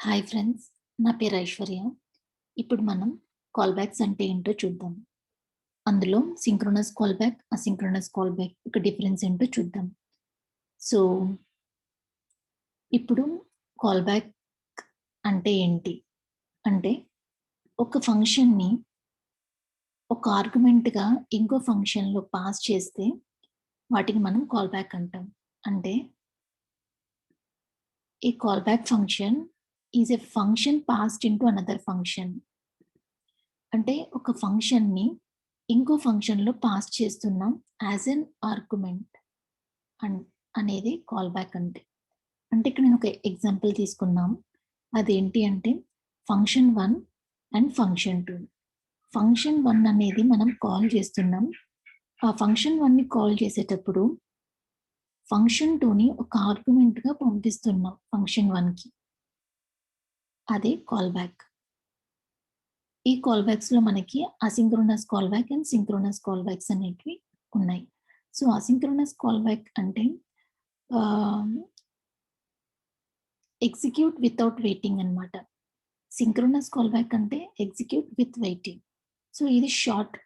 Hi friends. నా పేరు ఐశ్వర్య. ఇప్పుడు మనం కాల్ బ్యాక్స్ అంటే ఏంటో చూద్దాం. అందులో synchronous call back, asynchronous call back యొక్క డిఫరెన్స్ ఏంటో చూద్దాం. సో, ఇప్పుడు కాల్ బ్యాక్ అంటే ఏంటి? అంటే ఒక ఫంక్షన్‌ని ఒక ఆర్గ్యుమెంట్‌గా ఇంకో ఫంక్షన్‌లో పాస్ చేస్తే వాటిని మనం కాల్ బ్యాక్ అంటాం. అంటే ఈ call back function is a function passed into another function. అంటే ఒక ఫంక్షన్‌ని ఇంకో ఫంక్షన్‌లో పాస్ చేస్తున్నాం యాస్ ఎన్ ఆర్గ్యుమెంట్ అన్ అనేది కాల్ బ్యాక్ అంటే. అంటే ఇక్కడ నేను ఒక ఎగ్జాంపుల్ తీసుకున్నాం. అదేంటి అంటే ఫంక్షన్ 1 అండ్ ఫంక్షన్ 2. ఫంక్షన్ 1 అనేది మనం కాల్ చేస్తున్నాం. ఆ ఫంక్షన్ 1ని కాల్ చేసేటప్పుడు ఫంక్షన్ 2ని ఒక ఆర్గ్యుమెంట్‌గా పంపిస్తున్నాం ఫంక్షన్ 1కి. అదే కాల్ బ్యాక్. ఈ కాల్ బ్యాక్స్‌లో మనకి asynchronous call back and synchronous call backs అనేటివి ఉన్నాయి. సో, అసింక్రోనస్ కాల్ బ్యాక్ అంటే ఆహ్, ఎగ్జిక్యూట్ వితౌట్ వెయిటింగ్ అన్నమాట. సింక్రోనస్ కాల్ బ్యాక్ అంటే ఎగ్జిక్యూట్ విత్ వెయిటింగ్. సో, ఇది షార్ట్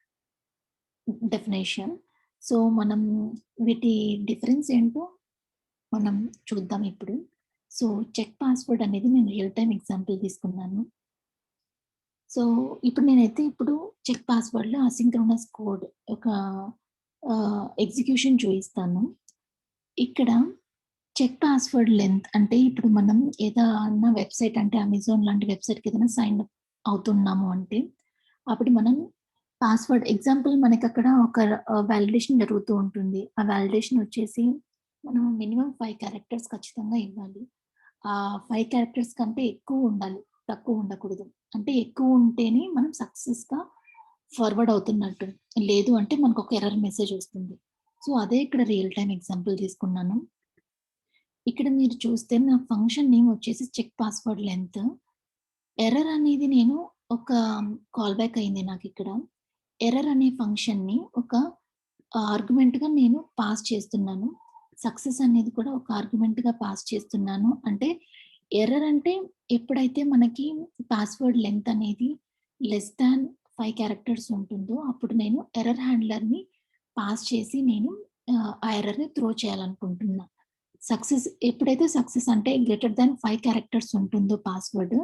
డెఫినిషన్. సో, మనం వీటి డిఫరెన్స్ ఏంటో మనం చూద్దాం ఇప్పుడు. సో, చెక్ పాస్వర్డ్ అనేది నేను రియల్ టైమ్ ఎగ్జాంపుల్ తీసుకున్నాను. సో, ఇప్పుడు చెక్ పాస్‌వర్డ్‌లో అసింక్రోనస్ కోడ్ ఒక ఎగ్జిక్యూషన్ చూయిస్తాను. ఇక్కడ చెక్ పాస్‌వర్డ్ లెంత్ అంటే ఇప్పుడు మనం ఏదన్నా వెబ్‌సైట్ అంటే అమెజాన్ లాంటి వెబ్‌సైట్‌కి ఏదైనా సైన్ అప్ అవుతున్నాము అంటే, అప్పుడు మనం పాస్‌వర్డ్ ఎగ్జాంపుల్ మనకక్కడ ఒక వాలిడేషన్ జరుగుతూ ఉంటుంది. ఆ వాలిడేషన్ వచ్చేసి మనం మినిమమ్ 5 క్యారెక్టర్స్ ఖచ్చితంగా ఇవ్వాలి. 5 క్యారెక్టర్స్ కంటే ఎక్కువ ఉండాలి. తక్కువ ఉండకూడదు. అంటే ఎక్కువ ఉంటేనే మనం సక్సెస్‌గా ఫార్వర్డ్ అవుతున్నట్టు. లేదు అంటే మనకొక ఎర్రర్ మెసేజ్ వస్తుంది. సో, అదే ఇక్కడ రియల్ టైమ్ ఎగ్జాంపుల్ తీసుకున్నాను. ఇక్కడ మీరు చూస్తే నా ఫంక్షన్ నేమ్ వచ్చేసి చెక్ పాస్వర్డ్ లెంత్. ఎర్రర్ అనేది నేను ఒక కాల్ బ్యాక్ అయింది నాకిక్కడ. ఎర్రర్ అనే ఫంక్షన్‌ని ఒక ఆర్గ్యుమెంట్‌గా నేను పాస్ చేస్తున్నాను. సక్సెస్ అనేది కూడా ఒక ఆర్గ్యుమెంట్‌గా పాస్ చేస్తున్నాను. అంటే ఎర్రర్ అంటే ఎప్పుడైతే మనకి పాస్వర్డ్ లెంత్ అనేది లెస్ థాన్ 5 క్యారెక్టర్స్ ఉంటుందో అప్పుడు నేను ఎర్రర్ హ్యాండ్లర్‌ని పాస్ చేసి నేను ఆ ఎర్రర్‌ని త్రో చేయాలనుకుంటున్నా. ఎప్పుడైతే సక్సెస్ అంటే గ్రేటర్ థాన్ 5 క్యారెక్టర్స్ ఉంటుందో పాస్వర్డ్,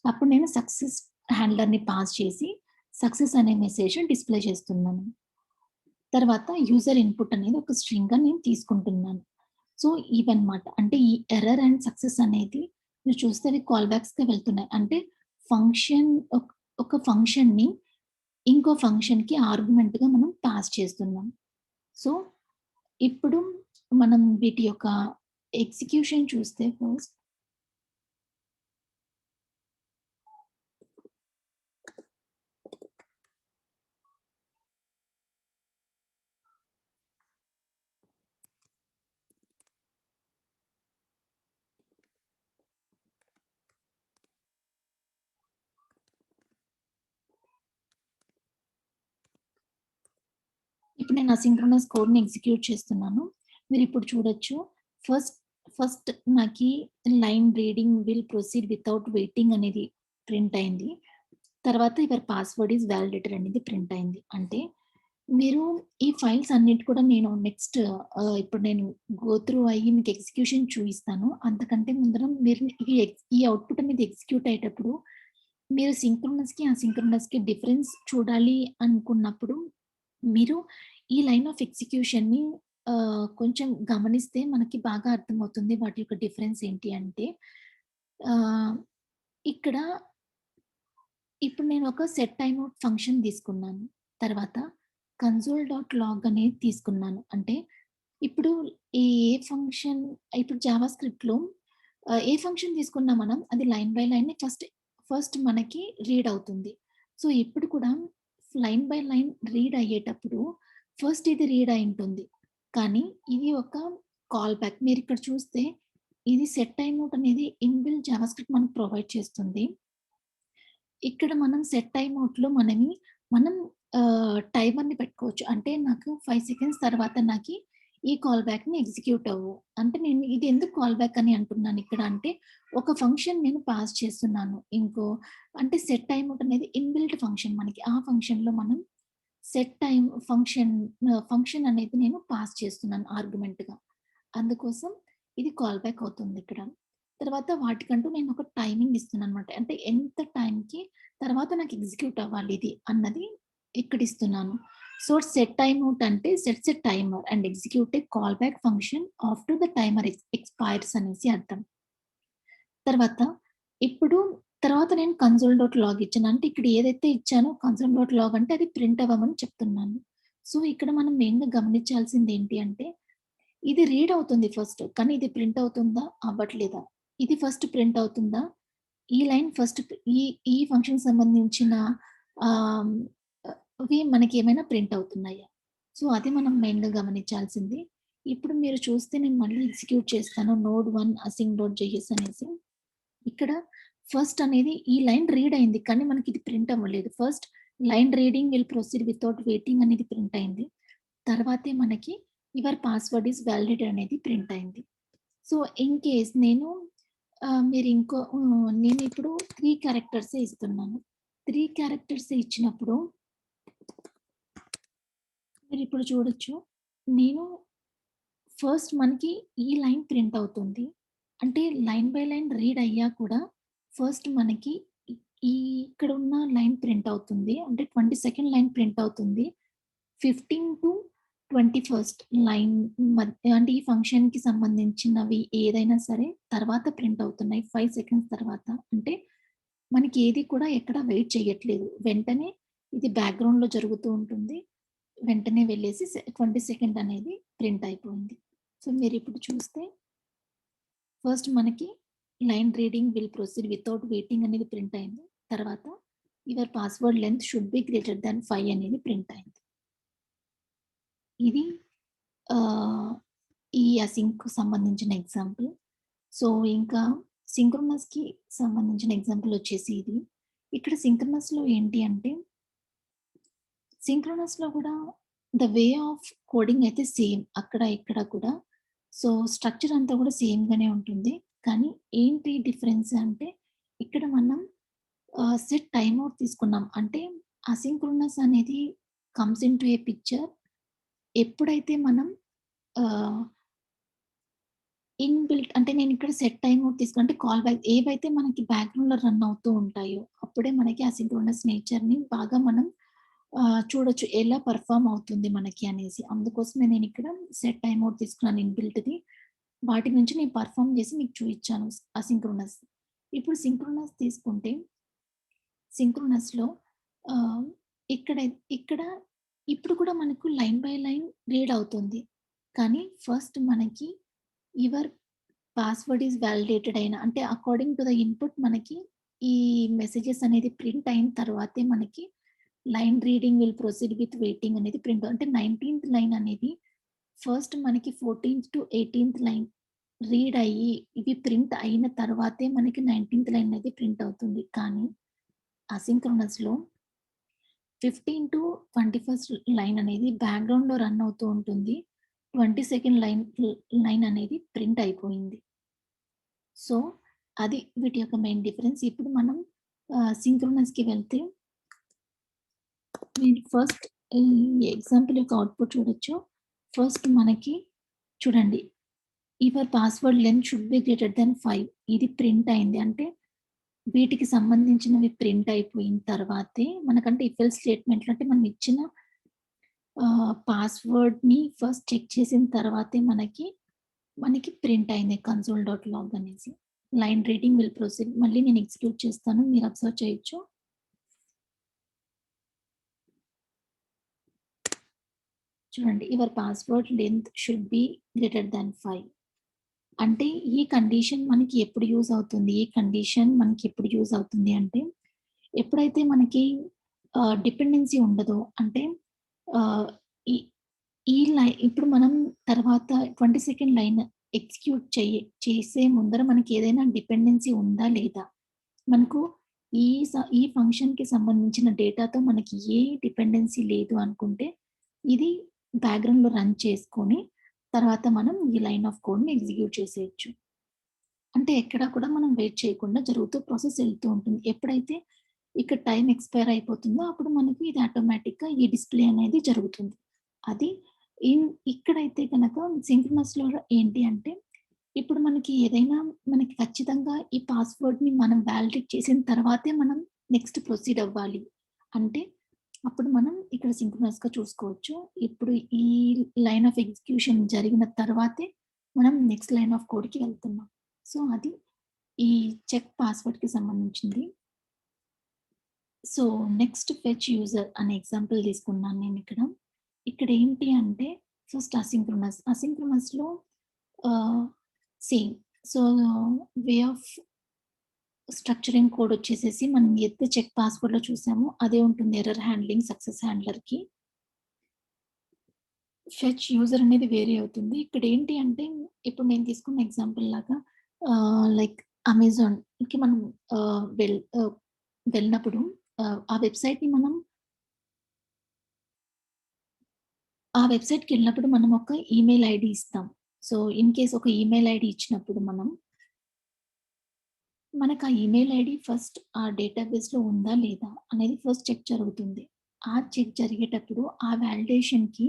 అప్పుడు నేను సక్సెస్ హ్యాండ్లర్‌ని పాస్ చేసి సక్సెస్ అనే మెసేజ్ డిస్‌ప్లే చేస్తున్నాను. తర్వాత యూజర్ ఇన్‌పుట్ అనేది ఒక స్ట్రింగ్‌గా నేను తీసుకుంటున్నాను. సో, ఇవన్నమాట. అంటే ఈ ఎర్రర్ అండ్ సక్సెస్ అనేది మీరు చూస్తే అవి కాల్ బ్యాక్స్‌కే వెళ్తున్నాయి. అంటే ఫంక్షన్ ఒక ఫంక్షన్‌ని ఇంకో ఫంక్షన్‌కి ఆర్గ్యుమెంట్‌గా మనం పాస్ చేస్తున్నాం. సో, ఇప్పుడు మనం వీటి యొక్క ఎగ్జిక్యూషన్ చూస్తే ఫస్ట్ ఇప్పుడు నేను అసింక్రోనస్ కోడ్‌ని ఎగ్జిక్యూట్ చేస్తున్నాను. మీరిప్పుడు చూడొచ్చు. ఫస్ట్ ఫస్ట్ నాకి line reading will proceed without waiting అనేది ప్రింట్ అయింది. తర్వాత యువర్ పాస్వర్డ్ ఈస్ వాలిడేటెడ్ అనేది ప్రింట్ అయింది. అంటే మీరు ఈ ఫైల్స్ అన్నిటి కూడా నేను నెక్స్ట్ ఇప్పుడు నేను గో త్రూ అయ్యి మీకు ఎగ్జిక్యూషన్ చూయిస్తాను. అంతకంటే ముందర మీరు ఈ అవుట్‌పుట్ అనేది ఎగ్జిక్యూట్ అయ్యేటప్పుడు మీరు సింక్రోనస్‌కి, అసింక్రోనస్‌కి డిఫరెన్స్ చూడాలి అనుకున్నప్పుడు మీరు ఈ లైన్ ఆఫ్ ఎగ్జిక్యూషన్‌ని కొంచెం గమనిస్తే మనకి బాగా అర్థమవుతుంది. వాటి యొక్క డిఫరెన్స్ ఏంటి అంటే ఆహ్, ఇక్కడ ఇప్పుడు నేను ఒక సెట్ టైమ్ ఔట్ ఫంక్షన్ తీసుకున్నాను. తర్వాత కన్సోల్ డాట్ లాగ్ అనేది తీసుకున్నాను. అంటే ఇప్పుడు ఏ ఫంక్షన్ ఇప్పుడు జావా స్క్రిప్ట్‌లో ఏ ఫంక్షన్ తీసుకున్నా మనం అది line by line first first మనకి రీడ్ అవుతుంది. సో, ఇప్పుడు కూడా లైన్ బై లైన్ రీడ్ అయ్యేటప్పుడు ఫస్ట్ ఇది రీడ్ అయ్యుంటుంది. కానీ ఇది ఒక కాల్ బ్యాక్. మీరిక్కడ చూస్తే ఇది సెట్ టైమ్ ఔట్ అనేది ఇన్‌బిల్ట్ జావా స్క్రిప్ట్ మనకు ప్రొవైడ్ చేస్తుంది. ఇక్కడ మనం సెట్ టైమ్ ఔట్‌లో మనం టైమర్‌ని పెట్టుకోవచ్చు. అంటే నాకు 5 సెకండ్స్ తర్వాత నాకి ఈ కాల్ బ్యాక్‌ని ఎగ్జిక్యూట్ అవ్వు. అంటే నేను ఇది ఎందుకు కాల్ బ్యాక్ అని అంటున్నాను ఇక్కడ అంటే, ఒక ఫంక్షన్ నేను పాస్ చేస్తున్నాను. అంటే సెట్ టైమ్ ఔట్ అనేది ఇన్‌బిల్ట్ ఫంక్షన్ మనకి. ఆ ఫంక్షన్‌లో మనం సెట్ టైమ్ ఫంక్షన్ అనేది నేను పాస్ చేస్తున్నాను ఆర్గ్యుమెంట్‌గా. అందుకోసం ఇది కాల్ బ్యాక్ అవుతుందిక్కడ. తర్వాత వాటికంటూ నేను ఒక టైమింగ్ ఇస్తున్నాననమాట. అంటే ఎంత టైమ్‌కి తర్వాత నాకు ఎగ్జిక్యూట్ అవ్వాలి ఇది అన్నది ఇక్కడిస్తున్నాను. సో, సెట్ టైమ్ ఔట్ అంటే sets a timer and execute a call back function after the timer expires అనేసి అర్థం. తర్వాత ఇప్పుడు తర్వాత నేను కన్సోల్ డాట్ లాగ్ ఇచ్చాను. అంటే ఇక్కడ ఏదైతే ఇచ్చానో కన్సోల్ డాట్ లాగ్ అంటే అది ప్రింట్ అవ్వమని చెప్తున్నాను. సో, ఇక్కడ మనం మెయిన్‌గా గమనించాల్సింది ఏంటి అంటే, ఇది రీడ్ అవుతుంది ఫస్ట్. కానీ ఇది ప్రింట్ అవుతుందా? అవ్వట్లేదా? ఇది ఫస్ట్ ప్రింట్ అవుతుందా? ఈ లైన్ ఫస్ట్ ఈ ఈ ఫంక్షన్‌కి సంబంధించిన ఆహ్, అవి మనకేమైనా ప్రింట్ అవుతున్నాయా? సో, అది మనం మెయిన్‌గా గమనించాల్సింది. ఇప్పుడు మీరు చూస్తే నేను మళ్ళీ ఎగ్జిక్యూట్ చేస్తాను. నోడ్ 1 అసింగ్ డాట్ జేఎస్ అనేసి. ఇక్కడ ఫస్ట్ అనేది ఈ లైన్ రీడ్ అయింది. కానీ మనకిది ప్రింట్ అవ్వలేదు. First line reading will proceed without waiting అనేది ప్రింట్ అయింది. తర్వాతే మనకి యువర్ పాస్వర్డ్ ఈస్ వాలిడేటెడ్ అనేది ప్రింట్ అయింది. సో, ఇన్ కేస్ నేనిప్పుడు 3 క్యారెక్టర్సే ఇస్తున్నాను. 3 క్యారెక్టర్సే ఇచ్చినప్పుడు మీరిప్పుడు చూడొచ్చు. నేను ఫస్ట్ మనకి ఈ లైన్ ప్రింట్ అవుతుంది. అంటే లైన్ బై లైన్ రీడ్ అయ్యా కూడా ఫస్ట్ మనకి ఇ ఈ ఇక్కడున్న లైన్ ప్రింట్ అవుతుంది. అంటే 22nd లైన్ ప్రింట్ అవుతుంది. 15-21st లైన్ అంటే ఈ ఫంక్షన్‌కి సంబంధించినవి ఏదైనా సరే తర్వాత ప్రింట్ అవుతున్నాయి. 5 సెకండ్స్ తర్వాత. అంటే మనకి ఏది కూడా ఎక్కడ వెయిట్ చేయట్లేదు. వెంటనే ఇది బ్యాక్‌గ్రౌండ్‌లో జరుగుతూ ఉంటుంది. వెంటనే వెళ్ళేసి 22nd అనేది ప్రింట్ అయిపోయింది. సో, మీరిప్పుడు చూస్తే ఫస్ట్ మనకి line reading will proceed without waiting అనేది ప్రింట్ అయింది. తర్వాత your password length should be greater than 5 అనేది ప్రింట్ అయింది. ఇది ఆహ్, ఈ అసింక్‌కు సంబంధించిన ఎగ్జాంపుల్. సో, ఇంకా సింక్రోనస్‌కి సంబంధించిన ఎగ్జాంపుల్ వచ్చేసి ఇది. ఇక్కడ సింక్రోనస్‌లో ఏంటి అంటే, సింక్రోనస్‌లో గూడా ద వే ఆఫ్ కోడింగ్ అయితే సేమ్. అక్కడ, ఇక్కడ కూడా. సో, స్ట్రక్చర్ అంతా గూడా సేమ్‌గానే ఉంటుంది. కానీ ఏంటి డిఫరెన్స్ అంటే, ఇక్కడ మనం సెట్ టైమ్ ఔట్ తీసుకున్నాం. అంటే అసింక్రోనస్ అనేది కమ్స్ ఇంటూ ఏ పిక్చర్ ఎప్పుడైతే మనం ఆహ్, ఇన్‌బిల్ట్ అంటే నేనిక్కడ సెట్ టైమ్ ఔట్ తీసుకున్నా అంటే కాల్ బ్యాక్ ఏవైతే మనకి బ్యాక్‌గ్రౌండ్‌లో రన్ అవుతూ ఉంటాయో, అప్పుడే మనకి అసింక్రోనస్ నేచర్‌ని బాగా మనం చూడొచ్చు. ఎలా పెర్ఫార్మ్ అవుతుంది మనకి అనేసి. అందుకోసమే నేనిక్కడ సెట్ టైమ్ ఔట్ తీసుకున్నాను ఇన్‌బిల్ట్‌ది. వాటి నుంచి నేను పెర్ఫార్మ్ చేసి మీకు చూయించాను అసింక్రోనస్. ఇప్పుడు సింక్రోనస్ తీసుకుంటే సింక్రోనస్‌లో ఆహ్, ఇక్కడ ఇక్కడ ఇప్పుడు కూడా మనకు లైన్ బై లైన్ రీడ్ అవుతుంది. కానీ ఫస్ట్ మనకి యువర్ పాస్వర్డ్ ఈస్ వాలిడేటెడ్ అయిన అంటే అకార్డింగ్ టు ద ఇన్‌పుట్ మనకి ఈ మెసేజెస్ అనేది ప్రింట్ అయిన తర్వాతే మనకి line reading will proceed with waiting అనేది ప్రింట్ అంటే 19థ్ లైన్ అనేది ఫస్ట్ మనకి 14th-18th లైన్ రీడ్ అయ్యి, ఇవి ప్రింట్ అయిన తర్వాతే మనకి 19థ్ లైన్ అనేది ప్రింట్ అవుతుంది. కానీ అసింక్రోనస్‌లో 15-21st లైన్ అనేది బ్యాక్‌గ్రౌండ్‌లో రన్ అవుతూ ఉంటుంది. 22nd లైన్ అనేది ప్రింట్ అయిపోయింది. సో, అది వీటి యొక్క మెయిన్ డిఫరెన్స్. ఇప్పుడు మనం సింక్రోనస్‌కి వెళ్తే మీరు ఫస్ట్ ఈ ఎగ్జాంపుల్ యొక్క అవుట్‌పుట్ చూడొచ్చు. ఫస్ట్ మనకి చూడండి. Your password length should be greater than 5 ఇది ప్రింట్ అయింది. అంటే వీటికి సంబంధించినవి ప్రింట్ అయిపోయిన తర్వాతే మనకంటే ఇఫ్ ఎల్స్ స్టేట్మెంట్‌లో అంటే మనం ఇచ్చిన పాస్వర్డ్‌ని ఫస్ట్ చెక్ చేసిన తర్వాతే మనకి ప్రింట్ అయింది కన్సోల్ డాట్ లాగ్ అనేసి. లైన్ రీడింగ్ విల్ ప్రొసీడ్ మళ్ళీ నేను ఎగ్జిక్యూట్ చేస్తాను. మీరు అబ్జర్వ్ చేయొచ్చు. చూడండి your password length should be greater than 5 అంటే ఈ కండిషన్ మనకి ఎప్పుడు యూజ్ అవుతుంది? ఈ కండిషన్ మనకి ఎప్పుడు యూజ్ అవుతుంది అంటే, ఎప్పుడైతే మనకి డిపెండెన్సీ ఉండదో అంటే ఆహ్, ఈ ఇప్పుడు మనం తర్వాత 22nd లైన్ ఎగ్జిక్యూట్ చేసే ముందర మనకేదైనా డిపెండెన్సీ ఉందా? లేదా? మనకు ఈ ఫంక్షన్‌కి సంబంధించిన డేటాతో మనకి ఏ డిపెండెన్సీ లేదు అనుకుంటే, ఇది బ్యాక్‌గ్రౌండ్‌లో రన్ చేసుకొని, తర్వాత మనం ఈ లైన్ ఆఫ్ కోడ్‌ని ఎగ్జిక్యూట్ చేసేయొచ్చు. అంటే ఎక్కడ కూడా మనం వెయిట్ చేయకుండా జరుగుతూ ప్రాసెస్ ఎళ్తూ ఉంటుంది. ఎప్పుడైతే ఇక్కడ టైమ్ ఎక్స్‌పైర్ అయిపోతుందో అప్పుడు మనకి ఇది ఆటోమేటిక్‌గా ఈ డిస్‌ప్లే అనేది జరుగుతుంది. అది ఇక్కడైతే గనక సింక్రోనస్‌లో ఏంటి అంటే, ఇప్పుడు మనకి ఏదైనా మనకి ఖచ్చితంగా ఈ పాస్వర్డ్‌ని మనం వాలిడేట్ చేసిన తర్వాతే మనం నెక్స్ట్ ప్రొసీడ్ అవ్వాలి. అంటే అప్పుడు మనం ఇక్కడ సింక్రోనస్‌గా చూసుకోవచ్చు. ఇప్పుడు ఈ లైన్ ఆఫ్ ఎగ్జిక్యూషన్ జరిగిన తర్వాతే మనం నెక్స్ట్ లైన్ ఆఫ్ కోడ్‌కి వెళ్తున్నాం. సో, అది ఈ చెక్ పాస్వర్డ్‌కి సంబంధించింది. సో, నెక్స్ట్ ఫెచ్ యూజర్ అనే ఎగ్జాంపుల్ తీసుకున్నాను నేనిక్కడ. ఇక్కడేంటి అంటే ఫస్ట్ అసింక్రోనస్. అసింక్రోనస్‌లో ah, same. So, way of structuring code వచ్చేసేసి మనం ఏదైతే చెక్ పాస్వర్డ్‌లో చూసామో అదే ఉంటుంది ఎర్రర్ హ్యాండ్లింగ్ సక్సెస్ హ్యాండ్లర్‌కి. ఫెచ్ యూజర్ అనేది వేరీ అవుతుంది. ఇక్కడేంటి అంటే ఇప్పుడు నేను తీసుకున్న ఎగ్జాంపుల్ లాగా లైక్ అమెజాన్‌కి మనం ఆహ్, వెల్ ఆహ్, వెళ్ళినప్పుడు ఆ వెబ్‌సైట్‌ని మనం ఆ వెబ్‌సైట్‌కెళ్ళినప్పుడు మనం ఒక ఈమెయిల్ ఐడీ ఇస్తాం. సో, ఇన్ కేస్ ఒక ఈమెయిల్ ఐడీ ఇచ్చినప్పుడు మనకు ఆ ఈమెయిల్ ఐడీ ఫస్ట్ ఆ డేటాబేస్‌లో ఉందా? లేదా? అనేది ఫస్ట్ చెక్ జరుగుతుంది. ఆ చెక్ జరిగేటప్పుడు ఆ వాలిడేషన్‌కి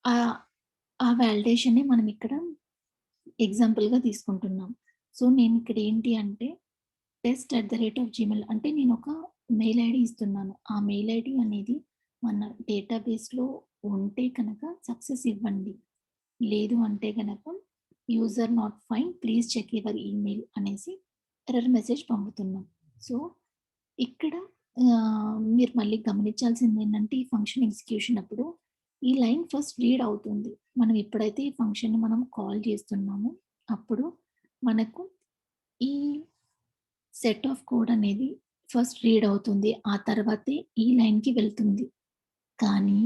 ఆహ్, ఆ వాలిడేషన్‌ని మనం ఇక్కడ ఎగ్జాంపుల్‌గా తీసుకుంటున్నాం. సో, నేనిక్కడ ఏంటి అంటే test@gmail అంటే నేనొక మెయిల్ ఐడీ ఇస్తున్నాను. ఆ మెయిల్ ఐడీ అనేది మన డేటాబేస్‌లో ఉంటే కనుక సక్సెస్ ఇవ్వండి. లేదు అంటే గనక user not find please check your email అనేసి ఎర్రర్ మెసేజ్ పంపుతున్నాం. సో, ఇక్కడ మీరు మళ్ళీ గమనించాల్సిందేంటంటే ఈ ఫంక్షన్ ఎగ్జిక్యూషన్ అప్పుడు ఈ లైన్ ఫస్ట్ రీడ్ అవుతుంది. మనం ఎప్పుడైతే ఈ ఫంక్షన్‌ని మనం కాల్ చేస్తున్నామో అప్పుడు మనకు ఈ సెట్ ఆఫ్ కోడ్ అనేది ఫస్ట్ రీడ్ అవుతుంది. ఆ తర్వాతే ఈ లైన్‌కి వెళ్తుంది. కానీ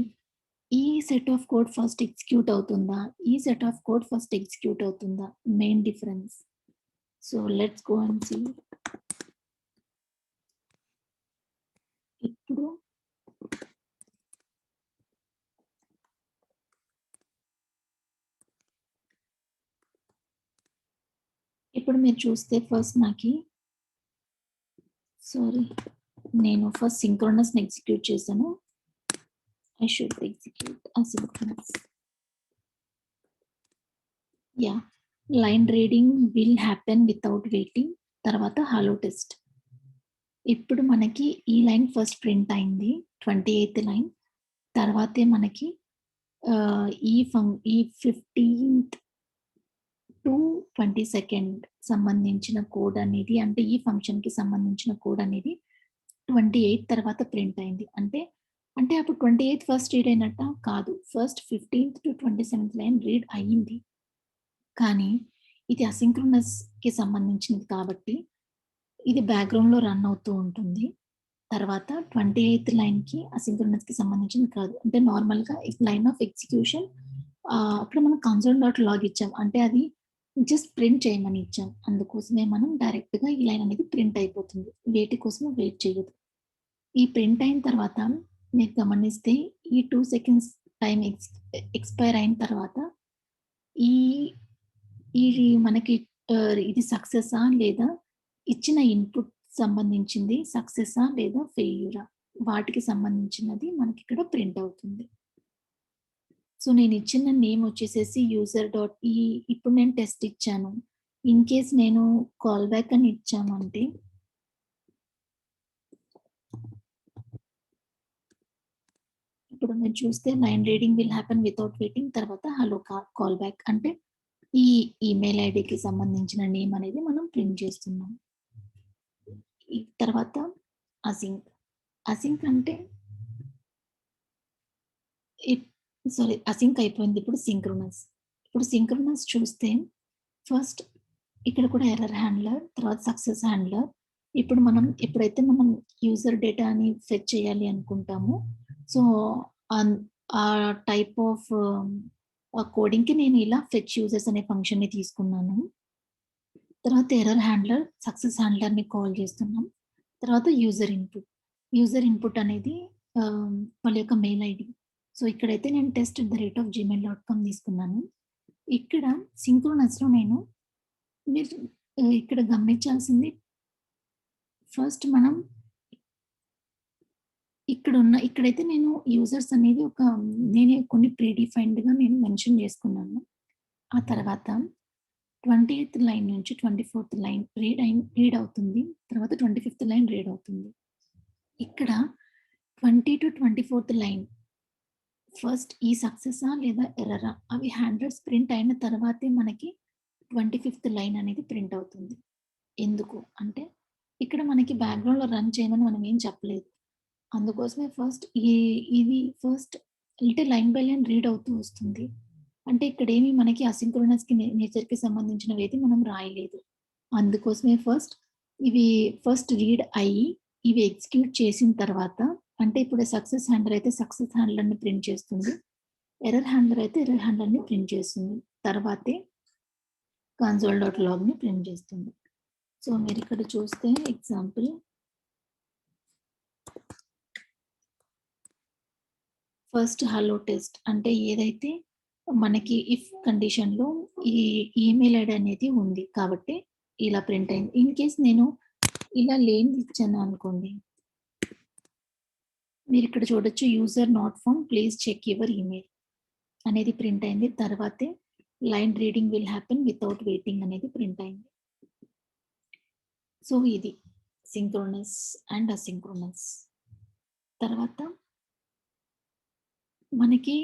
ఈ set of code first execute అవుతుందా? ఈ set of code first execute అవుతుందా? Main difference. So, let's go and see. ఇప్పుడు, ఇప్పుడు మీరు చూస్తే ఫస్ట్ నాకి సారీ నేను ఫస్ట్ సింక్రోనస్‌ని ఎగ్జిక్యూట్ చేశాను. I should execute asynchronous. Yeah! Line reading will happen without waiting. తర్వాత హలో టెస్ట్. ఇప్పుడు మనకి ఈ లైన్ ఫస్ట్ ప్రింట్ అయింది. 28థ్ లైన్. తర్వాతే మనకి ఈ 15థ్ టు 22nd సంబంధించిన కోడ్ అనేది అంటే ఈ ఫంక్షన్‌కి సంబంధించిన కోడ్ అనేది 28 తర్వాత ప్రింట్ అయింది. అంటే అప్పుడు 28 ఫస్ట్ రీడ్ అయినట్టా? కాదు. ఫస్ట్ 15థ్ టు 27థ్ లైన్ రీడ్ అయింది. కానీ ఇది అసింక్రోనస్‌కి సంబంధించింది కాబట్టి ఇది బ్యాక్‌గ్రౌండ్‌లో రన్ అవుతూ ఉంటుంది. తర్వాత 28థ్ లైన్‌కి అసింక్రోనస్‌కి సంబంధించింది కాదు. అంటే నార్మల్‌గా లైన్ ఆఫ్ ఎగ్జిక్యూషన్ అక్కడ మనం కన్సోల్ డాట్ లాగ్ ఇచ్చాం. అంటే అది జస్ట్ ప్రింట్ చేయమని ఇచ్చాం. అందుకోసమే మనం డైరెక్ట్‌గా ఈ లైన్ అనేది ప్రింట్ అయిపోతుంది. వేటి కోసం వెయిట్ చేయదు. ఈ ప్రింట్ అయిన తర్వాత మీరు గమనిస్తే ఈ 2 సెకండ్స్ టైమ్ ఎక్స్‌పైర్ అయిన తర్వాత ఈ ఇది మనకి ఇది సక్సెసా? లేదా ఇచ్చిన ఇన్‌పుట్ సంబంధించింది సక్సెసా? లేదా ఫెయిల్యూరా? వాటికి సంబంధించినది మనకిక్కడ ప్రింట్ అవుతుంది. సో, నేనిచ్చిన నేమ్ వచ్చేసేసి యూజర్ డాట్ ఇప్పుడు నేను టెస్ట్ ఇచ్చాను. ఇన్ కేస్ నేను కాల్ బ్యాక్ అని ఇచ్చామంటే ఇప్పుడు మీరు చూస్తే line reading will happen without waiting తర్వాత హలో కాల్ బ్యాక్ అంటే ఈ ఈమెయిల్ ఐడీకి సంబంధించిన నేమ్ అనేది మనం ప్రింట్ చేస్తున్నాం. ఈ తర్వాత అసింక్. అసింక్ అంటే ఇప్ సారీ అసింక్ అయిపోయింది. ఇప్పుడు సింక్రోనస్. ఇప్పుడు సింక్రోనస్ చూస్తే ఫస్ట్ ఇక్కడ కూడా ఎర్రర్ హ్యాండ్లర్, తర్వాత సక్సెస్ హ్యాండ్లర్. ఇప్పుడు మనం ఎప్పుడైతే మనం యూజర్ డేటాని ఫెచ్ చేయాలి అనుకుంటామో, సో, అన్ ఆ టైప్ ఆఫ్ కోడింగ్‌కి నేను ఇలా ఫెచ్ యూజర్స్ అనే ఫంక్షన్‌ని తీసుకున్నాను. తర్వాత ఎర్రర్ హ్యాండ్లర్, సక్సెస్ హ్యాండ్లర్‌ని కాల్ చేస్తున్నాం. తర్వాత యూజర్ ఇన్పుట్. యూజర్ ఇన్పుట్ అనేది వాళ్ళ యొక్క మెయిల్ ఐడీ. సో, ఇక్కడైతే నేను test@gmail.com తీసుకున్నాను. ఇక్కడ సింక్రోనస్‌లో నేను మీరు ఇక్కడ గమనించాల్సింది ఫస్ట్ మనం ఇక్కడైతే నేను యూజర్స్ అనేది నేనే కొన్ని ప్రీ డిఫైన్డ్‌గా నేను మెన్షన్ చేసుకున్నాను. ఆ తర్వాత 20థ్ లైన్ నుంచి 24థ్ లైన్ రీడ్ అవుతుంది. తర్వాత 25థ్ లైన్ రీడ్ అవుతుంది. ఇక్కడ 20-24థ్ లైన్ ఫస్ట్ ఈ సక్సెసా లేదా ఎర్రరా అవి 100 ప్రింట్ అయిన తర్వాతే మనకి 25థ్ లైన్ అనేది ప్రింట్ అవుతుంది. ఎందుకు అంటే ఇక్కడ మనకి బ్యాక్‌గ్రౌండ్‌లో రన్ చేయమని మనం ఏం చెప్పలేదు. అందుకోసమే ఇది ఫస్ట్ అంటే లైన్ బై లైన్ రీడ్ అవుతూ వస్తుంది. అంటే ఇక్కడేమి మనకి అసింక్రోనస్‌కి నేచర్‌కి సంబంధించినవేది మనం రాయలేదు. అందుకోసమే ఫస్ట్ రీడ్ అయ్యి, ఇవి ఎగ్జిక్యూట్ చేసిన తర్వాత అంటే ఇప్పుడు సక్సెస్ హ్యాండ్లర్ అయితే సక్సెస్ హ్యాండ్లర్‌ని ప్రింట్ చేస్తుంది. ఎర్రర్ హ్యాండ్లర్ అయితే ఎర్రర్ హ్యాండ్లర్‌ని ప్రింట్ చేస్తుంది. తర్వాతే console.logని ప్రింట్ చేస్తుంది. సో, మీరిక్కడ చూస్తే ఎగ్జాంపుల్ ఫస్ట్ హలో టెస్ట్ అంటే ఏదైతే మనకి ఇఫ్ కండిషన్‌లో ఈ ఈమెయిల్ ఐడీ అనేది ఉంది. కాబట్టి ఇలా ప్రింట్ అయింది. ఇన్ కేస్ నేను ఇలా లేనిది ఇచ్చాను అనుకోండి. మీరిక్కడ చూడొచ్చు user not found please check your email అనేది ప్రింట్ అయింది. తర్వాతే line reading will happen without waiting అనేది ప్రింట్ అయింది. సో, ఇది సింక్రోనస్ అండ్ అసింక్రోనస్. తర్వాత మనకి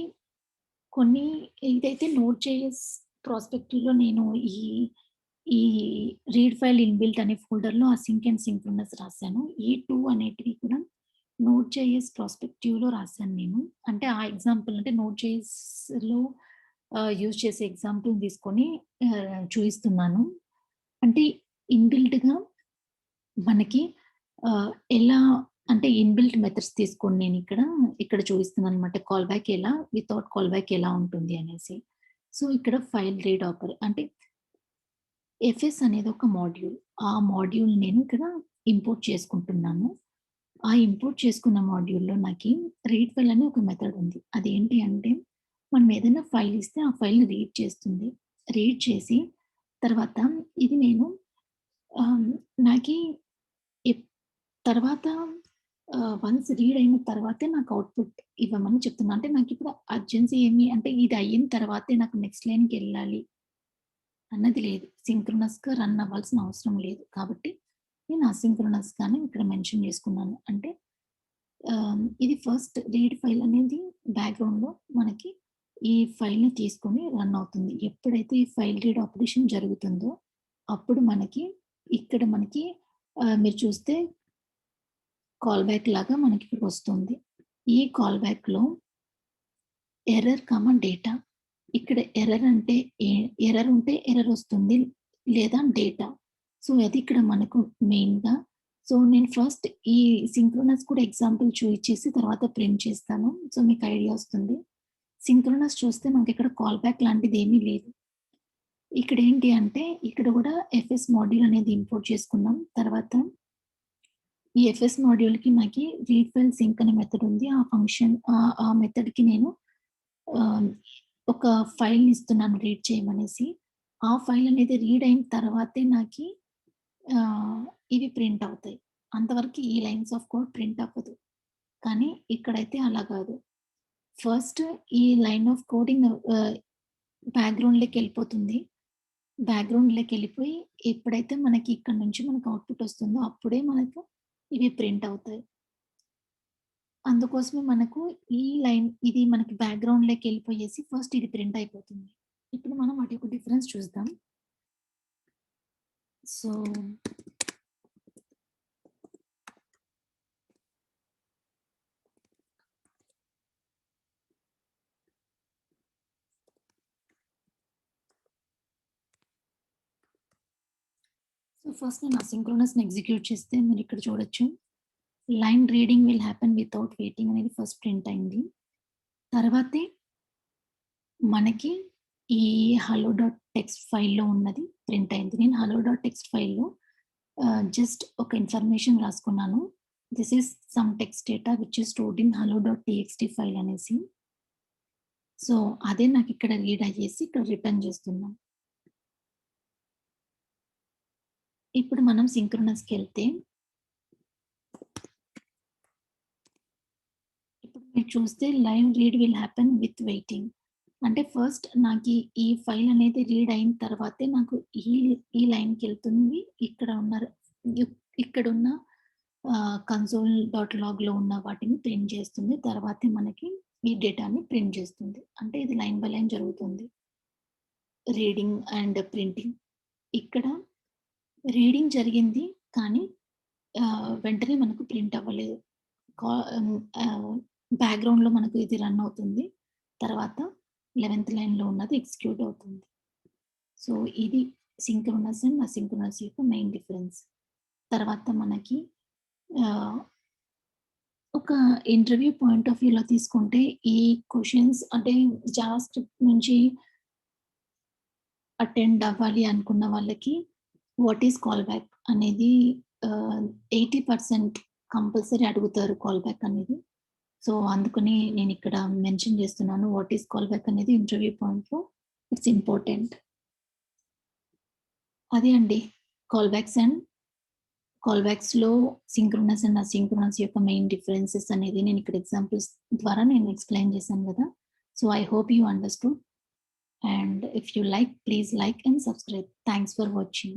కొన్ని ఇదైతే నోడ్.js ప్రాస్పెక్టివ్‌లో నేను ఈ ఈ రీడ్ ఫైల్ ఇన్‌బిల్ట్ అనే ఫోల్డర్‌లో అసింక్ అండ్ సింక్రోనస్ రాసాను. ఈ 2 అనేటివి కూడా నోడ్.js ప్రాస్పెక్టివ్‌లో రాసాను నేను. అంటే ఆ ఎగ్జాంపుల్ అంటే నోడ్.jsలో యూజ్ చేసే ఎగ్జాంపుల్ తీసుకొని చూయిస్తున్నాను. అంటే ఇన్‌బిల్ట్‌గా మనకి ఎలా అంటే ఇన్‌బిల్ట్ మెథడ్స్ తీసుకొని ఇక్కడ చూపిస్తున్నాననమాట. Callback without callback ఎలా ఉంటుంది అనేసి. సో, ఇక్కడ ఫైల్ రీడ్ అంటే ఎఫ్ఎస్ అనేది ఒక మాడ్యూల్. ఆ మాడ్యూల్ నేను ఇక్కడ ఇంపోర్ట్ చేసుకుంటున్నాను. ఆ ఇంపోర్ట్ చేసుకున్న మాడ్యూల్‌లో నాకి రీడ్ ఫైల్ అనే ఒక మెథడ్ ఉంది. అదేంటి అంటే మనం ఏదైనా ఫైల్ ఇస్తే ఆ ఫైల్‌ని రీడ్ చేస్తుంది. రీడ్ చేసి తర్వాత ఇది నేను నాకి ఎప్ తర్వాత వన్స్ రీడ్ అయిన తర్వాతే నాకు అవుట్‌పుట్ ఇవ్వమని చెప్తున్నా. అంటే నాకిప్పుడు అర్జెన్సీ అంటే ఇది అయిన తర్వాతే నాకు నెక్స్ట్ లైన్‌కెళ్ళాలి అన్నది లేదు. సింక్రోనస్‌గా రన్ అవ్వాల్సిన అవసరం లేదు. కాబట్టి నేను అసింక్రోనస్‌గానే ఇక్కడ మెన్షన్ చేసుకున్నాను. అంటే ఇది ఫస్ట్ రీడ్ ఫైల్ అనేది బ్యాక్‌గ్రౌండ్‌లో మనకి ఈ ఫైల్‌ని తీసుకొని రన్ అవుతుంది. ఎప్పుడైతే ఈ ఫైల్ రీడ్ ఆపరేషన్ జరుగుతుందో అప్పుడు ఇక్కడ మనకి మీరు చూస్తే కాల్ బ్యాక్ లాగా మనకిక్కడ వస్తుంది. ఈ కాల్ బ్యాక్‌లో ఎర్రర్, డేటా ఇక్కడ ఎర్రర్ ఉంటే ఎర్రర్ వస్తుంది. లేదా డేటా. సో, అది ఇక్కడ మనకు మెయిన్‌గా. సో, నేను ఫస్ట్ ఈ సింక్రోనస్ కూడా ఎగ్జాంపుల్ చూయించేసి తర్వాత ప్రింట్ చేస్తాను. సో, మీకు ఐడియా వస్తుంది. సింక్రోనస్ చూస్తే మనకిక్కడ కాల్ బ్యాక్ లాంటిదేమీ లేదు. ఇక్కడేంటి అంటే ఇక్కడ కూడా ఎఫ్ఎస్ మాడ్యూల్ అనేది ఇంపోర్ట్ చేసుకున్నాం. తర్వాత ఈ ఎఫ్ఎస్ మాడ్యూల్‌కి నాకి రీడ్ ఫైల్ సింక్ అనే మెథడ్ ఉంది. ఆ మెథడ్‌కి నేను ఆహ్, ఒక ఫైల్‌ని ఇస్తున్నాను రీడ్ చేయమనేసి. ఆ ఫైల్ అనేది రీడ్ అయిన తర్వాతే ఆహ్, ఇవి ప్రింట్ అవుతాయి. అంతవరకు ఈ లైన్స్ ఆఫ్ కోడ్ ప్రింట్ అవ్వదు. కానీ ఇక్కడైతే అలా కాదు. ఫస్ట్ ఈ లైన్ ఆఫ్ కోడింగ్ బ్యాక్‌గ్రౌండ్‌లోకెళ్ళిపోతుంది. బ్యాక్‌గ్రౌండ్‌లోకెళ్ళిపోయి ఎప్పుడైతే మనకి ఇక్కడ నుంచి మనకు అవుట్‌పుట్ వస్తుందో అప్పుడే మనకు ఇవి ప్రింట్ అవుతాయి. అందుకోసమే ఇది మనకి బ్యాక్‌గ్రౌండ్‌లోకెళ్ళిపోయేసి ఫస్ట్ ఇది ప్రింట్ అయిపోతుంది. ఇప్పుడు మనం వాటి యొక్క డిఫరెన్స్ చూద్దాం. సో, ఫస్ట్ నేను అసింక్రోనస్‌ని ఎగ్జిక్యూట్ చేస్తే మీరిక్కడ చూడొచ్చు. Line reading will happen without waiting అనేది ఫస్ట్ ప్రింట్ అయింది. తర్వాతే మనకి ఈ హలో డాట్ టెక్స్ట్ ఫైల్‌లో ఉన్నది ప్రింట్ అయింది. నేను హలో డాట్ టెక్స్ట్ ఫైల్‌లో జస్ట్ ఒక ఇన్ఫర్మేషన్ రాసుకున్నాను. This is some text data which is stored in hello.txt file అనేసి. సో, అదే నాకిక్కడ రీడ్ అయ్యేసి ఇక్కడ రిటర్న్ చేస్తున్నాం. ఇప్పుడు మనం సింక్రోనస్‌కెళ్తే ఇప్పుడు మీరు చూస్తే live read will happen with waiting. అంటే ఫస్ట్ నాకీ ఈ ఫైల్ అనేది రీడ్ అయిన తర్వాతే నాకు ఈ ఈ లైన్‌కెళ్తుంది. ఇక్కడ ఉన్న ఇక్కడున్న కన్సోల్ డాట్ లాగ్‌లో ఉన్న వాటిని ప్రింట్ చేస్తుంది. తర్వాతే మనకి ఈ డేటాని ప్రింట్ చేస్తుంది. అంటే ఇది లైన్ బై లైన్ జరుగుతుంది. Reading and printing. ఇక్కడ రీడింగ్ జరిగింది. కానీ వెంటనే మనకు ప్రింట్ అవ్వలేదు. కా బ్యాక్‌గ్రౌండ్‌లో మనకు ఇది రన్ అవుతుంది. తర్వాత 11థ్ లైన్‌లో ఉన్నది ఎగ్జిక్యూట్ అవుతుంది. సో, ఇది సింక్రోనస్ అండ్ అసింక్రోనస్ యొక్క మెయిన్ డిఫరెన్స్. తర్వాత మనకి ఆహ్, ఒక ఇంటర్వ్యూ పాయింట్ ఆఫ్ వ్యూలో తీసుకుంటే ఈ క్వెషన్స్ అంటే జావా స్క్రిప్ట్ నుంచి అటెండ్ అవ్వాలి అనుకున్న వాళ్ళకి వాట్ ఈస్ కాల్ బ్యాక్ అనేది 80% కంపల్సరీ అడుగుతారు కాల్ బ్యాక్ అనేది. సో, అందుకని నేనిక్కడ మెన్షన్ చేస్తున్నాను. వాట్ ఈస్ కాల్ బ్యాక్ అనేది ఇంటర్వ్యూ పాయింట్‌లో ఇట్స్ ఇంపార్టెంట్. అదే అండి. కాల్ బ్యాక్స్ అండ్ కాల్ బ్యాక్స్‌లో సింక్రోనస్ అండ్ అసింక్రోనస్ యొక్క మెయిన్ డిఫరెన్సెస్ అనేది నేనిక్కడ ఎగ్జాంపుల్స్ ద్వారా నేను ఎక్స్‌ప్లెయిన్ చేశాను గదా! So, I hope you understood. And if you like, please like and subscribe. Thanks for watching.